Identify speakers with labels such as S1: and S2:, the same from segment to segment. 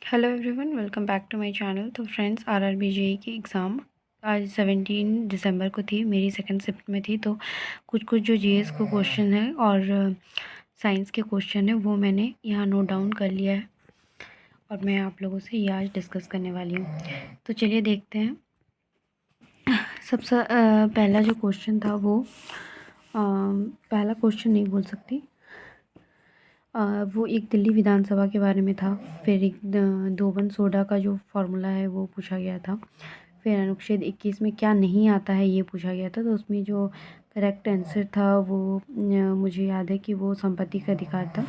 S1: Hello everyone, welcome back to my channel. तो friends, RRB JEE की exam आज 17 दिसंबर को थी। मेरी सेकंड शिफ्ट में थी। तो कुछ कुछ जो जीएस को क्वेश्चन है और साइंस के क्वेश्चन है वो मैंने यहाँ नोट डाउन कर लिया है और मैं आप लोगों से ये आज डिस्कस करने वाली हूँ। तो चलिए देखते हैं। सबसे पहला जो क्वेश्चन था वो पहला क्वेश्चन नहीं बोल सकती, वो एक दिल्ली विधानसभा के बारे में था। फिर एक दोबन सोडा का जो फार्मूला है वो पूछा गया था। फिर अनुच्छेद 21 में क्या नहीं आता है ये पूछा गया था। तो उसमें जो करेक्ट आंसर था वो मुझे याद है कि वो संपत्ति का अधिकार था।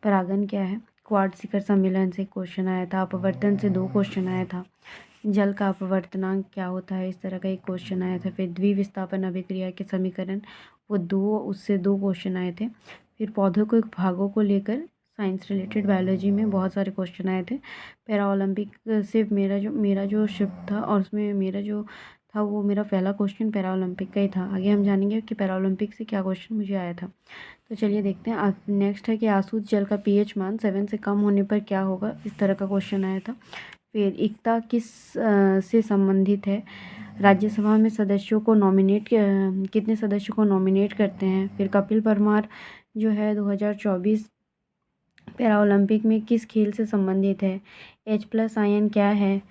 S1: परागण क्या है? क्वाड शिखर सम्मेलन से क्वेश्चन आया था। अपवर्तन से 2 क्वेश्चन आया था। जल का अपवर्तनांक क्या होता है, इस तरह का एक क्वेश्चन आया था। फिर द्विविस्थापन अभिक्रिया के समीकरण, वो उससे 2 क्वेश्चन आए थे। फिर पौधों के भागों को लेकर साइंस रिलेटेड बायोलॉजी में बहुत सारे क्वेश्चन आए थे। पैरा ओलंपिक से मेरा जो शिफ्ट था और उसमें मेरा जो था वो मेरा पहला क्वेश्चन पैरा ओलंपिक का ही था। आगे हम जानेंगे कि पैरा ओलंपिक से क्या क्वेश्चन मुझे आया था। तो चलिए देखते हैं। नेक्स्ट है कि आसूत जल का पीएच मान 7 से कम होने पर क्या होगा, इस तरह का क्वेश्चन आया था। फिर एकता किस से संबंधित है? राज्यसभा में सदस्यों को कितने सदस्यों को नॉमिनेट करते हैं? फिर कपिल परमार जो है 2024 पैरा ओलंपिक में किस खेल से संबंधित है? H+ आयन क्या है?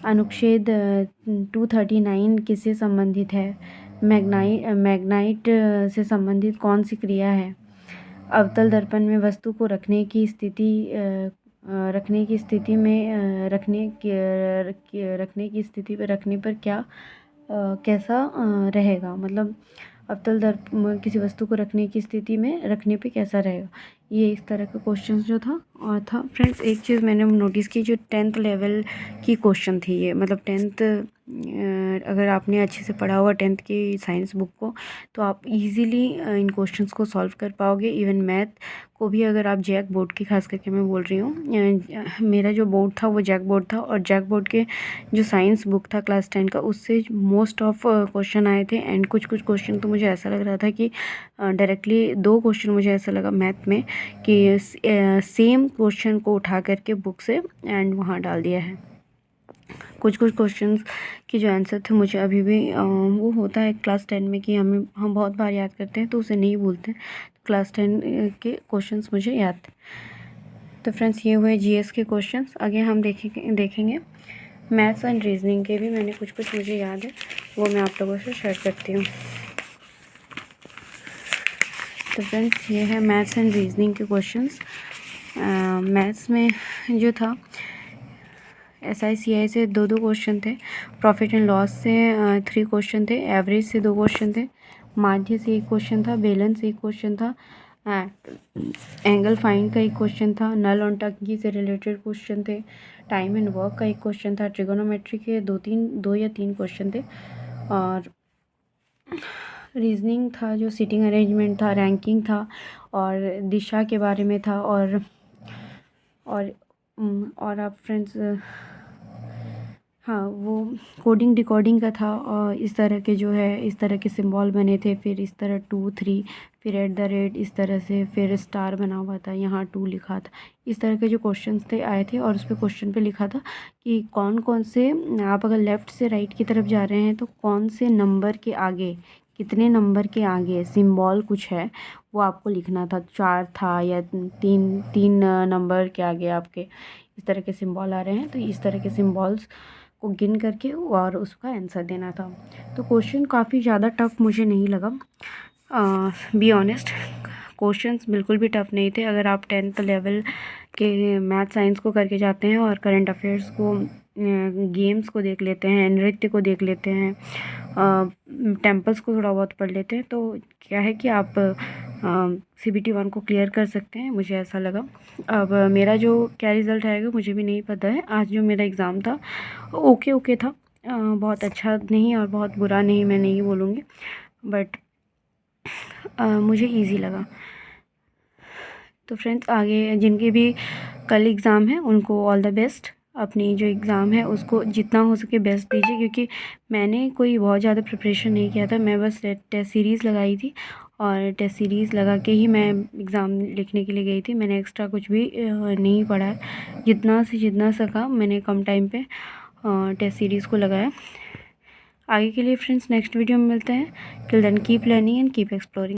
S1: अनुच्छेद 239 किससे संबंधित है? मैग्नाइट से संबंधित कौन सी क्रिया है? अवतल दर्पण में वस्तु को रखने की स्थिति में रखने पर क्या कैसा रहेगा, मतलब अवतल दर्प किसी वस्तु को रखने की स्थिति में रखने पे कैसा रहेगा। ये इस तरह का क्वेश्चन जो था और था। फ्रेंड्स, एक चीज़ मैंने नोटिस की, जो 10th लेवल की क्वेश्चन थी ये, मतलब 10th अगर आपने अच्छे से पढ़ा हुआ 10th की साइंस बुक को तो आप इजीली इन क्वेश्चंस को सॉल्व कर पाओगे। इवन मैथ को भी, अगर आप जैक बोर्ड की खास करके मैं बोल रही हूँ, मेरा जो बोर्ड था वो जैक बोर्ड था और जैक बोर्ड के जो साइंस बुक था क्लास 10 का उससे मोस्ट ऑफ क्वेश्चन आए थे। एंड कुछ कुछ क्वेश्चन तो मुझे ऐसा लग रहा था कि डायरेक्टली 2 क्वेश्चन मुझे ऐसा लगा मैथ में कि सेम क्वेश्चन को उठा करके बुक से एंड वहाँ डाल दिया है। कुछ कुछ क्वेश्चंस के जो आंसर थे मुझे अभी भी वो होता है क्लास 10 में कि हम बहुत बार याद करते हैं तो उसे नहीं भूलते। क्लास 10 के क्वेश्चंस मुझे याद थे। तो फ्रेंड्स, ये हुए जीएस के क्वेश्चंस। आगे हम देखेंगे मैथ्स एंड रीजनिंग के भी मैंने कुछ कुछ मुझे याद है, वो मैं आप लोगों से शेयर करती हूँ। तो फ्रेंड्स, ये है मैथ्स एंड रीजनिंग के क्वेश्चंस। मैथ्स में जो था SICI से 2 क्वेश्चन थे। प्रॉफिट एंड लॉस से 3 क्वेश्चन थे। एवरेज से 2 क्वेश्चन थे। माध्य से 1 क्वेश्चन था। बेलन से 1 क्वेश्चन था। एंगल फाइंड का 1 क्वेश्चन था। नल और टंकी से रिलेटेड क्वेश्चन थे। टाइम एंड वर्क का 1 क्वेश्चन था। ट्रिगोनोमेट्री के 2 या 3 क्वेश्चन थे। और रीजनिंग था जो सीटिंग अरेंजमेंट था, रैंकिंग था और दिशा के बारे में था। और आप फ्रेंड्स, हाँ, वो कोडिंग डिकोडिंग का था। और इस तरह के जो है इस तरह के सिंबल बने थे। फिर इस तरह 2 3, फिर @ इस तरह से, फिर स्टार बना हुआ था, यहाँ 2 लिखा था। इस तरह के जो क्वेश्चंस थे आए थे और उस पर क्वेश्चन पे लिखा था कि कौन कौन से, आप अगर लेफ़्ट से राइट की तरफ जा रहे हैं तो कौन से नंबर के आगे, कितने नंबर के आगे सिंबल कुछ है वो आपको लिखना था। 4 था या 3 नंबर के आगे आपके इस तरह के सिंबल आ रहे हैं, तो इस तरह के सिंबल्स को गिन करके और उसका आंसर देना था। तो क्वेश्चन काफ़ी ज़्यादा टफ मुझे नहीं लगा, बी ऑनेस्ट। क्वेश्चंस बिल्कुल भी टफ नहीं थे। अगर आप 10th लेवल के मैथ साइंस को करके जाते हैं और करंट अफेयर्स को, गेम्स को देख लेते हैं, नृत्य को देख लेते हैं, टेम्पल्स को थोड़ा बहुत पढ़ लेते हैं, तो क्या है कि आप CBT 1 को क्लियर कर सकते हैं, मुझे ऐसा लगा। अब मेरा जो क्या रिज़ल्ट आएगा मुझे भी नहीं पता है। आज जो मेरा एग्ज़ाम था ओके ओके था, बहुत अच्छा नहीं और बहुत बुरा नहीं, मैं नहीं बोलूँगी, बट मुझे इजी लगा। तो फ्रेंड्स, आगे जिनके भी कल एग्ज़ाम है उनको ऑल द बेस्ट। अपनी जो एग्ज़ाम है उसको जितना हो सके बेस्ट दीजिए, क्योंकि मैंने कोई बहुत ज़्यादा प्रिपरेशन नहीं किया था। मैं बस टेस्ट सीरीज़ लगाई थी और टेस्ट सीरीज़ लगा के ही मैं एग्ज़ाम लिखने के लिए गई थी। मैंने एक्स्ट्रा कुछ भी नहीं पढ़ा है, जितना से जितना सका मैंने कम टाइम पे टेस्ट सीरीज़ को लगाया। आगे के लिए फ्रेंड्स नेक्स्ट वीडियो में मिलते हैं। Till then keep learning and keep exploring.